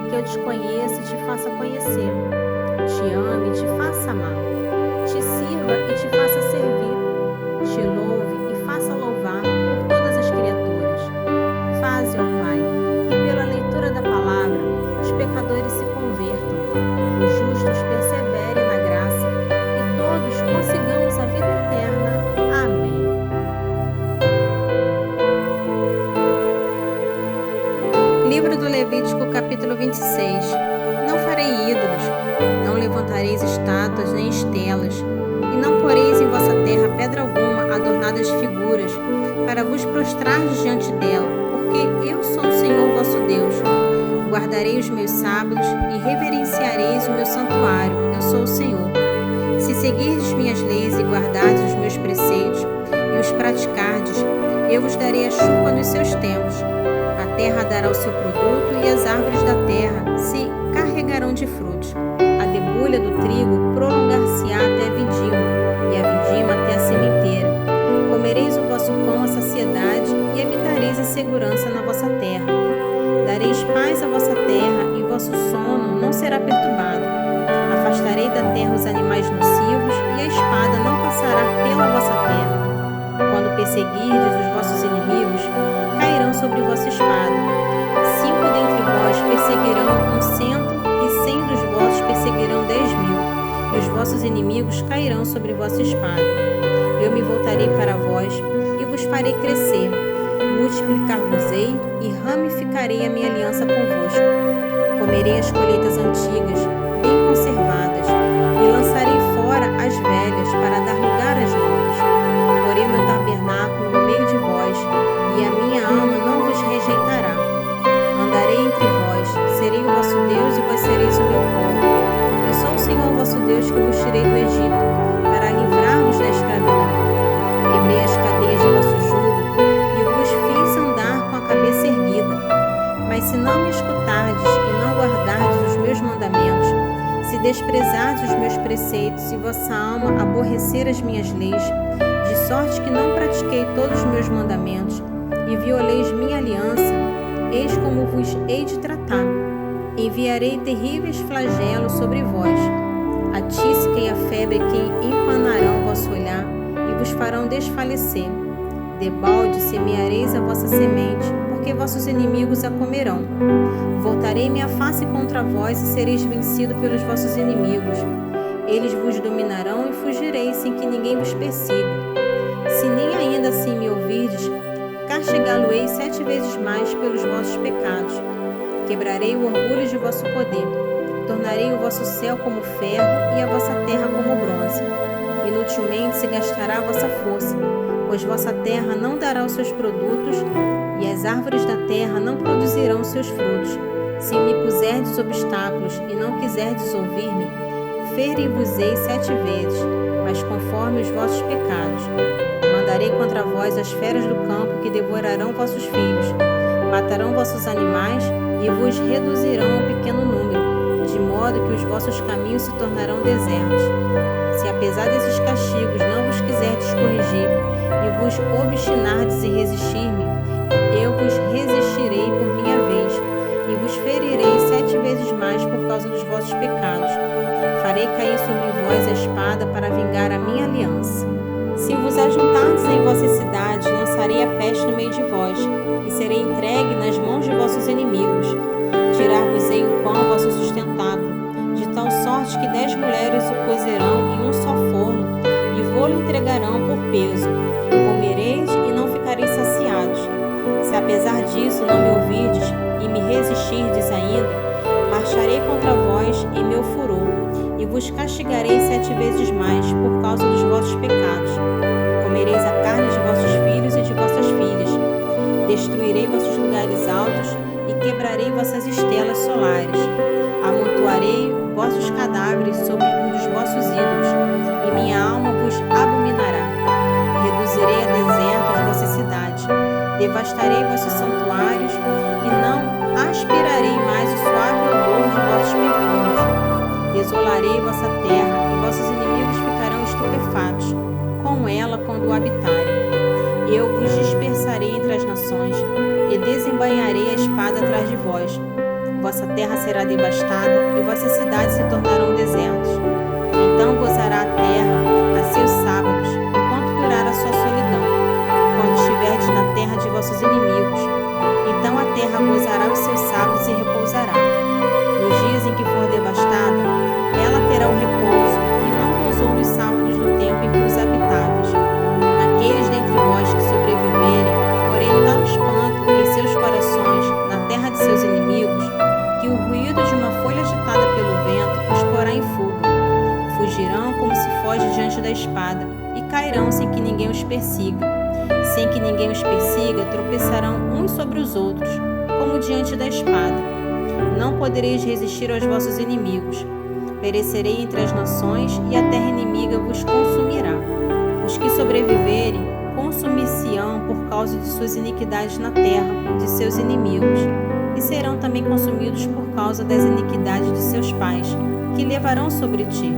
que eu te conheça e te faça conhecer, te ame e te faça amar, te sirva e te faça servir, te louve e faça louvar por todas as criaturas. Faze, ó Pai, que pela leitura da palavra os pecadores se convertam, os justos perseverem na graça e todos consigamos a vida eterna. Amém. Livro do Levítico, capítulo 26. Não farei ídolos, não levantareis estátuas nem estelas, e não poreis em vossa terra pedra alguma adornada de figuras, para vos prostrardes diante dela, porque eu sou o Senhor vosso Deus. Guardarei os meus sábados e reverenciareis o meu santuário, eu sou o Senhor. Se seguirdes minhas leis e guardardes os meus preceitos e os praticardes, eu vos darei a chuva nos seus tempos. A terra dará o seu produto e as árvores da terra se carregarão de frutos. A debulha do trigo prolongar-se-á até a vindima, e a vindima até a sementeira. Comereis o vosso pão à saciedade e habitareis em segurança na vossa terra. Dareis paz à vossa terra e vosso sono não será perturbado. Afastarei da terra os animais nocivos e a espada não passará pela vossa terra. Quando perseguirdes os vossos inimigos, cairão sobre vossa espada. 5 dentre vós perseguirão 100, e 100 dos vossos perseguirão 10.000, e os vossos inimigos cairão sobre vossa espada. Eu me voltarei para vós e vos farei crescer, multiplicar-vos-ei e ramificarei a minha aliança convosco. Comerei as colheitas antigas, bem conservadas, e lançarei fora as velhas para dar lugar às novas. Porei meu tabernáculo no meio de vós, e a minha alma não vos rejeitará. Andarei entre vós, serei o vosso Deus e vós sereis o meu povo. Eu sou o Senhor vosso Deus que vos tirei do Egito, para livrar-vos da escravidão. Quebrei as cadeias de vosso jugo e vos fiz andar com a cabeça erguida. Mas se não me escutardes e não guardardes os meus mandamentos, se desprezardes os meus preceitos e vossa alma aborrecer as minhas leis, de sorte que não pratiquei todos os meus mandamentos e violeis minha aliança, eis como vos hei de tratar. Enviarei terríveis flagelos sobre vós, a tísica e a febre que empanarão vosso olhar e vos farão desfalecer. Debalde semeareis a vossa semente, porque vossos inimigos a comerão. Voltarei minha face contra vós e sereis vencido pelos vossos inimigos. Eles vos dominarão e fugireis sem que ninguém vos persiga. Se nem ainda assim me ouvirdes, castigá-lo-ei 7 vezes mais pelos vossos pecados. Quebrarei o orgulho de vosso poder. Tornarei o vosso céu como ferro e a vossa terra como bronze. Inutilmente se gastará a vossa força, pois vossa terra não dará os seus produtos e as árvores da terra não produzirão os seus frutos. Se me puserdes obstáculos e não quiserdes ouvir-me, feri-vos-ei 7 vezes, mas conforme os vossos pecados. Mandarei contra vós as feras do campo que devorarão vossos filhos, matarão vossos animais e vos reduzirão a um pequeno número, de modo que os vossos caminhos se tornarão desertos. Se apesar desses castigos não vos quiserdes corrigir e vos obstinardes em resistir-me, eu vos resistirei por minha vez e vos ferirei 7 vezes mais por causa dos vossos pecados. Farei cair sobre vós a espada para vingar a minha aliança. Se vos ajuntardes em vossas cidades, lançarei a peste no meio de vós, e serei entregue nas mãos de vossos inimigos. Tirar-vos-ei o pão vosso sustentáculo, de tal sorte que 10 mulheres o cozerão em um só forno, e vô-lo entregarão por peso. Comereis e não ficareis saciados. Se apesar disso não me ouvirdes e me resistirdes ainda, marcharei contra vós em meu furor, e vos castigarei 7 vezes mais por causa dos vossos pecados. Comereis a carne de vossos filhos e de vossas filhas. Destruirei vossos lugares altos e quebrarei vossas estelas solares. Amontoarei vossos cadáveres sobre um dos vossos ídolos, e minha alma vos abominará. Reduzirei a deserto as vossas cidades. Devastarei vossos santuários e não aspirarei mais o suave odor de vossos perfumes. Desolarei vossa terra e vossos inimigos ficarão estupefatos com ela quando o habitarem. Eu vos dispersarei entre as nações e desembainharei a espada atrás de vós. vossa terra será devastada e vossas cidades se tornarão desertos. Então gozará a terra a seus sábados, enquanto durar a sua solidão, quando estiverdes na terra de vossos inimigos. Então a terra gozará os seus sábados e repousará. Nos dias em que for devastada, ela terá o repouso que não gozou nos sábados do tempo em que os habitáveis. Aqueles dentre vós que sobreviverem, porém tal espanto em seus corações na terra de seus inimigos, que o ruído de uma folha agitada pelo vento os porá em fuga. Fugirão como se foge diante da espada, e cairão sem que ninguém os persiga. Sem que ninguém os persiga, tropeçarão uns sobre os outros, como diante da espada. Não podereis resistir aos vossos inimigos. Perecerei entre as nações, e a terra inimiga vos consumirá. Os que sobreviverem consumir-se-ão por causa de suas iniquidades na terra de seus inimigos, e serão também consumidos por causa das iniquidades de seus pais, que levarão sobre ti.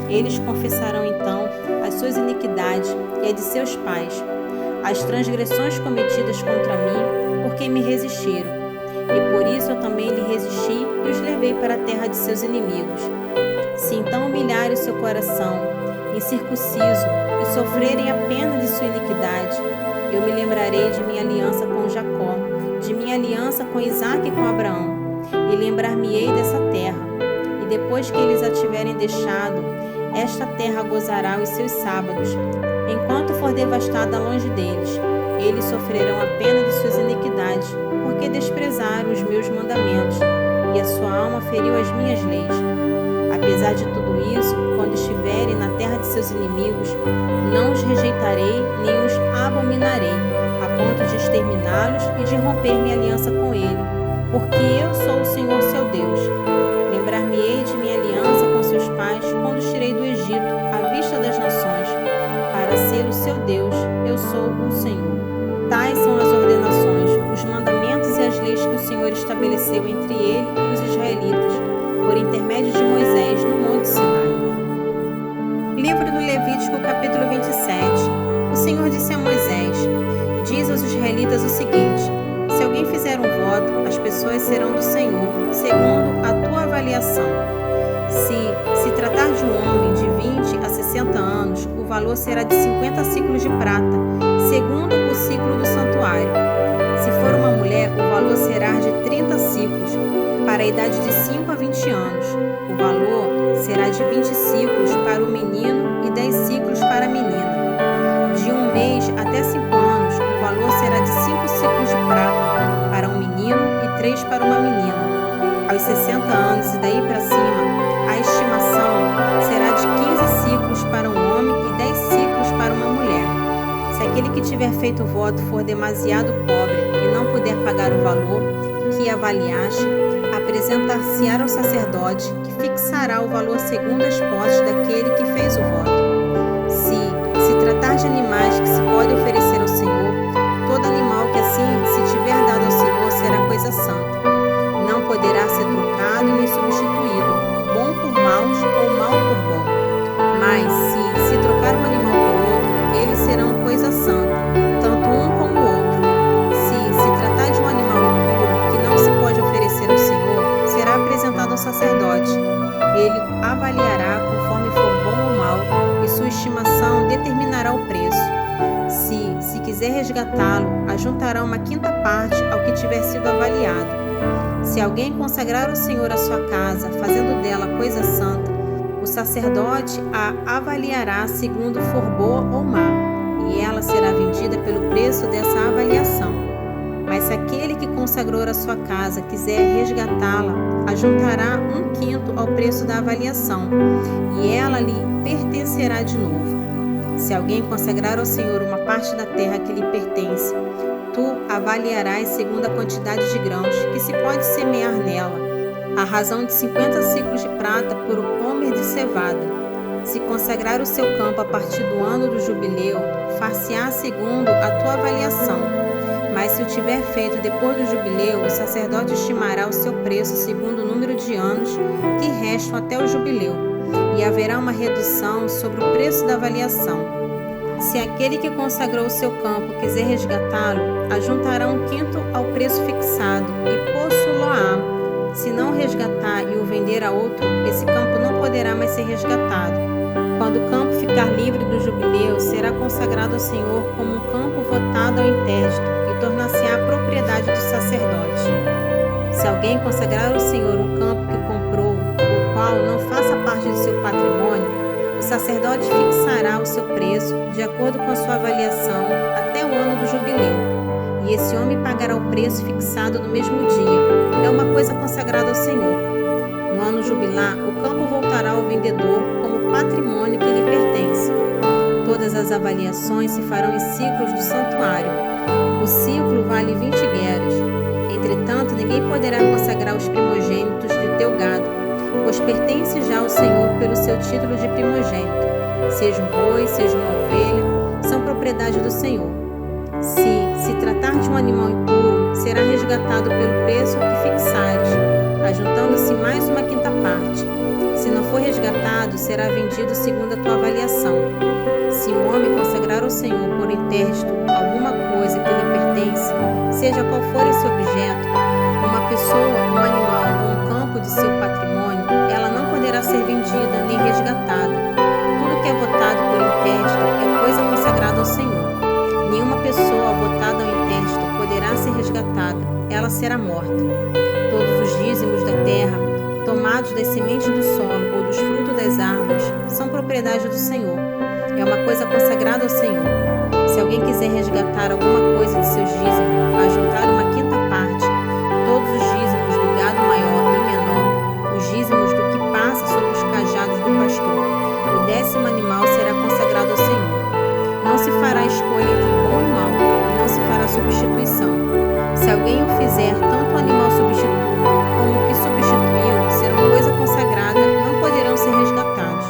Eles confessarão então as suas iniquidades e a de seus pais, as transgressões cometidas contra mim, porque me resistiram. E por isso eu também lhe resisti e os levei para a terra de seus inimigos. Se então humilharem o seu coração, incircunciso, e sofrerem a pena de sua iniquidade, eu me lembrarei de minha aliança com Jacó, de minha aliança com Isaque e com Abraão, e lembrar-me-ei dessa terra. E depois que eles a tiverem deixado, esta terra gozará os seus sábados, enquanto for devastada longe deles. Eles sofrerão a pena de suas iniquidades, porque desprezaram os meus mandamentos, e a sua alma feriu as minhas leis. Apesar de tudo isso, quando estiverem na terra de seus inimigos, não os rejeitarei nem os abominarei, a ponto de exterminá-los e de romper minha aliança com ele, porque eu sou o Senhor seu Deus. Lembrar-me-ei de minha aliança com seus pais quando os tirei do Egito, à vista das nações, para ser o seu Deus. Eu sou o Senhor. Tais são as ordenações, os mandamentos e as leis que o Senhor estabeleceu entre ele e os israelitas, por intermédio de Moisés, no Monte Sinai. Livro do Levítico, capítulo 27. O Senhor disse a Moisés: diz aos israelitas o seguinte: se alguém fizer um voto, as pessoas serão do Senhor, segundo a tua avaliação. Se tratar de um homem de 20 a 60 anos, o valor será de 50 ciclos de prata, segundo o ciclo do santuário. Se for uma mulher, o valor será de 30 ciclos, para a idade de 5 a 20 anos. O valor será de 20 ciclos para o menino e 10 ciclos para a menina. De 1 mês até 5 anos, o valor será de 5 ciclos de prata para um menino e 3 para uma menina. Aos 60 anos e daí para cima, a estimação será de 15 ciclos para um homem e 10 ciclos para uma mulher. Se aquele que tiver feito o voto for demasiado pobre e não puder pagar o valor que avaliaste, apresentar-se-á ao sacerdote, que fixará o valor segundo as posses daquele que fez o voto. Se tratar de animais que se pode oferecer ao Senhor, todo animal que assim se tiver dado ao Senhor será coisa santa. Não poderá ser trocado nem substituído, bom por maus ou mal por bom. Mas se trocar um animal por outro, eles serão coisa santa, tanto um como o outro. Se tratar de um animal impuro que não se pode oferecer ao Senhor, será apresentado ao sacerdote. Ele avaliará conforme for bom ou mal, e sua estimação determinará o preço. Se quiser resgatá-lo, ajuntará uma quinta parte ao que tiver sido avaliado. Se alguém consagrar ao Senhor a sua casa, fazendo dela coisa santa, o sacerdote a avaliará segundo for boa ou má, e ela será vendida pelo preço dessa avaliação. Mas se aquele que consagrou a sua casa quiser resgatá-la, ajuntará 1/5 ao preço da avaliação, e ela lhe pertencerá de novo. Se alguém consagrar ao Senhor uma parte da terra que lhe pertence, tu avaliarás segundo a quantidade de grãos que se pode semear nela, à razão de 50 ciclos de prata por homer de cevada. Se consagrar o seu campo a partir do ano do jubileu, far-se-á segundo a tua avaliação. Mas se o tiver feito depois do jubileu, o sacerdote estimará o seu preço segundo o número de anos que restam até o jubileu, e haverá uma redução sobre o preço da avaliação. Se aquele que consagrou o seu campo quiser resgatá-lo, ajuntará 1/5 ao preço fixado e possuí-lo-á Se não o resgatar e o vender a outro, esse campo não poderá mais ser resgatado. Quando o campo ficar livre do jubileu, será consagrado ao Senhor como um campo votado ao intérprete e tornar-se-á propriedade do sacerdote. Se alguém consagrar ao Senhor um campo que comprou, o qual não faça parte de seu patrimônio, o sacerdote fixará o seu preço de acordo com a sua avaliação até o ano do jubileu. E esse homem pagará o preço fixado no mesmo dia. É uma coisa consagrada ao Senhor. No ano jubilar, o campo voltará ao vendedor como patrimônio que lhe pertence. Todas as avaliações se farão em ciclos do santuário. O ciclo vale 20 gueras. Entretanto, ninguém poderá consagrar os primogênitos de teu gado, pois pertence já ao Senhor pelo seu título de primogênito. Seja um boi, seja uma ovelha, são propriedade do Senhor. Se tratar de um animal impuro, será resgatado pelo preço que fixares, ajuntando-se mais uma quinta parte. Se não for resgatado, será vendido segundo a tua avaliação. Se um homem consagrar ao Senhor por intérprete alguma coisa que lhe pertence, seja qual for esse objeto, uma pessoa, um animal ou um campo de seu patrimônio, ela não poderá ser vendida nem resgatada. Tudo que é votado por intérprete é coisa consagrada ao Senhor. Nenhuma pessoa votada ao intérprete poderá ser resgatada, ela será morta. Todos os dízimos da terra, tomados das sementes do solo ou dos frutos das árvores, são propriedade do Senhor. É uma coisa consagrada ao Senhor. Se alguém quiser resgatar alguma coisa de seus dízimos, ajuntar uma quinta parte, todos os dízimos do gado maior e menor, os dízimos do que passa sobre os cajados do pastor, o 10º animal será consagrado ao Senhor. Não se fará escolha entre bom e mau, e não se fará substituição. Se alguém o fizer, tanto o animal substituto como o que substituiu serão coisa consagrada, não poderão ser resgatados.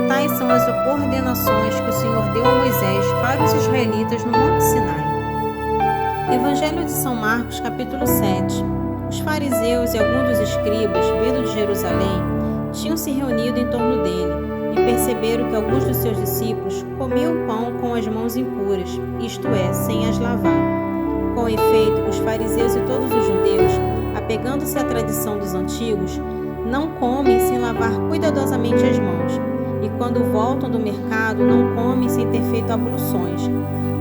Tais são as ordenações que o Senhor deu a Moisés para os israelitas no Monte Sinai. Evangelho de São Marcos, capítulo 7. Os fariseus e alguns dos escribas, vindo de Jerusalém, tinham se reunido em torno dele. E perceberam que alguns dos seus discípulos comiam pão com as mãos impuras, isto é, sem as lavar. Com efeito, os fariseus e todos os judeus, apegando-se à tradição dos antigos, não comem sem lavar cuidadosamente as mãos, e quando voltam do mercado não comem sem ter feito abluções.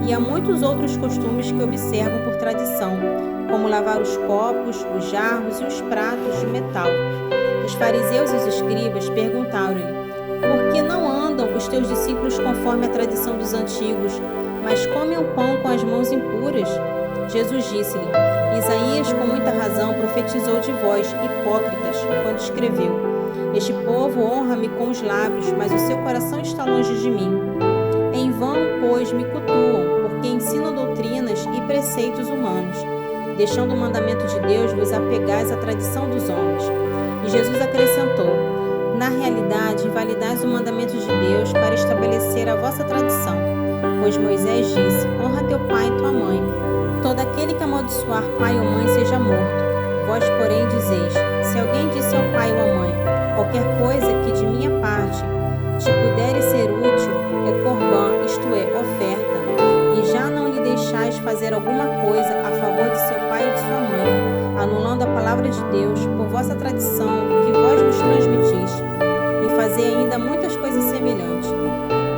E há muitos outros costumes que observam por tradição, como lavar os copos, os jarros e os pratos de metal. Os fariseus e os escribas perguntaram-lhe: por que não andam os teus discípulos conforme a tradição dos antigos, mas comem o pão com as mãos impuras? Jesus disse-lhe: Isaías com muita razão profetizou de vós, hipócritas, quando escreveu: Este povo honra-me com os lábios, mas o seu coração está longe de mim. Em vão, pois, me cultuam, porque ensinam doutrinas e preceitos humanos. Deixando o mandamento de Deus, vos apegais à tradição dos homens. E Jesus acrescentou: Na realidade, invalidais o mandamento de Deus para estabelecer a vossa tradição. Pois Moisés disse: Honra teu pai e tua mãe. Todo aquele que amaldiçoar pai ou mãe seja morto. Vós, porém, dizeis: Se alguém disse ao pai ou à mãe: Qualquer coisa que de minha parte te pudere ser útil, é corbã, isto é, oferta, e já não lhe deixais fazer alguma coisa a favor de seu pai e de sua mãe, anulando a palavra de Deus por vossa tradição que vós vos transmitis, e fazei ainda muitas coisas semelhantes.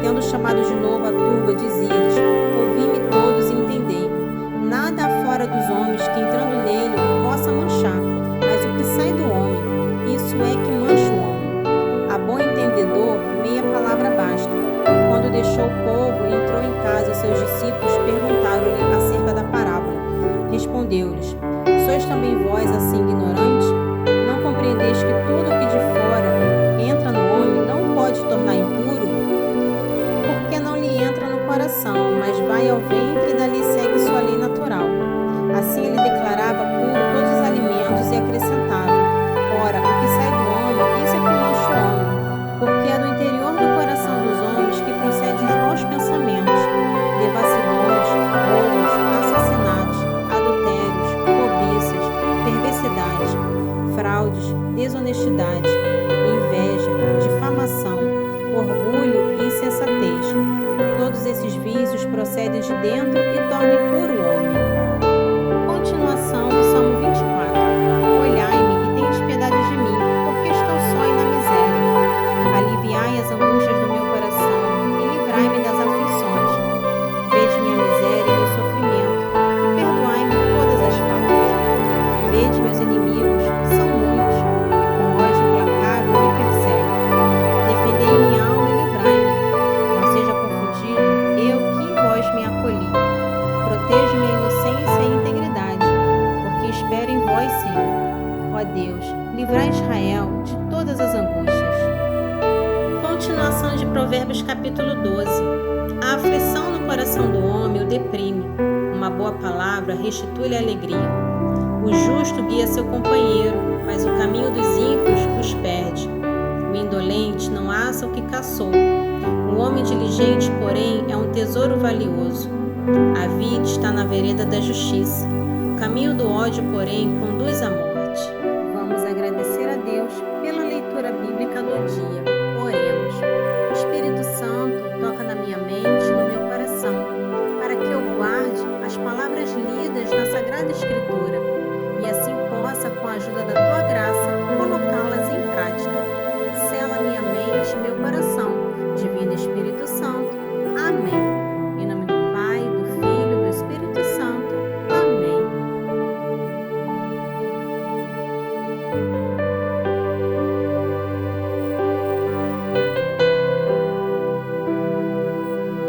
Tendo chamado de novo a turba, dizia-lhes: Ouvi-me todos e entendei. Nada há fora dos homens que, entrando nele, possa manchar, mas o que sai do homem, isso é que mancha o homem. A bom entendedor, meia palavra basta. Quando deixou o povo e entrou em casa, os seus discípulos perguntaram-lhe acerca da parábola. Respondeu-lhes: Sois também vós assim ignorantes? Não compreendeis que tudo que de fora entra no homem não pode tornar impuro? Porque não lhe entra no coração, mas vai ao ventre e dali segue sua lei natural. Assim ele declarava puro todos os alimentos e acrescentava: Ora, o que sai do homem, isso é que mancha o homem, porque é do interior do coração dos homens que procedem os maus pensamentos, devassidões, roubos, assassinatos, adultérios, cobiças, perversidade, fraudes, desonestidade, inveja, difamação, orgulho e insensatez. Todos esses vícios procedem de dentro e tornam impuro o homem. Continuação do Salmo 24. Olhai-me e tende Israel de todas as angústias. Continuação de Provérbios capítulo 12. A aflição no coração do homem o deprime. Uma boa palavra restitui-lhe a alegria. O justo guia seu companheiro, mas o caminho dos ímpios os perde. O indolente não acha o que caçou. O homem diligente, porém, é um tesouro valioso. A vida está na vereda da justiça. O caminho do ódio, porém, conduz à morte. Vamos agradecer a Deus pela leitura bíblica do dia. Oremos. Espírito Santo, toca na minha mente, no meu coração, para que eu guarde as palavras lidas na Sagrada Escritura e assim possa, com a ajuda da Tua graça, colocar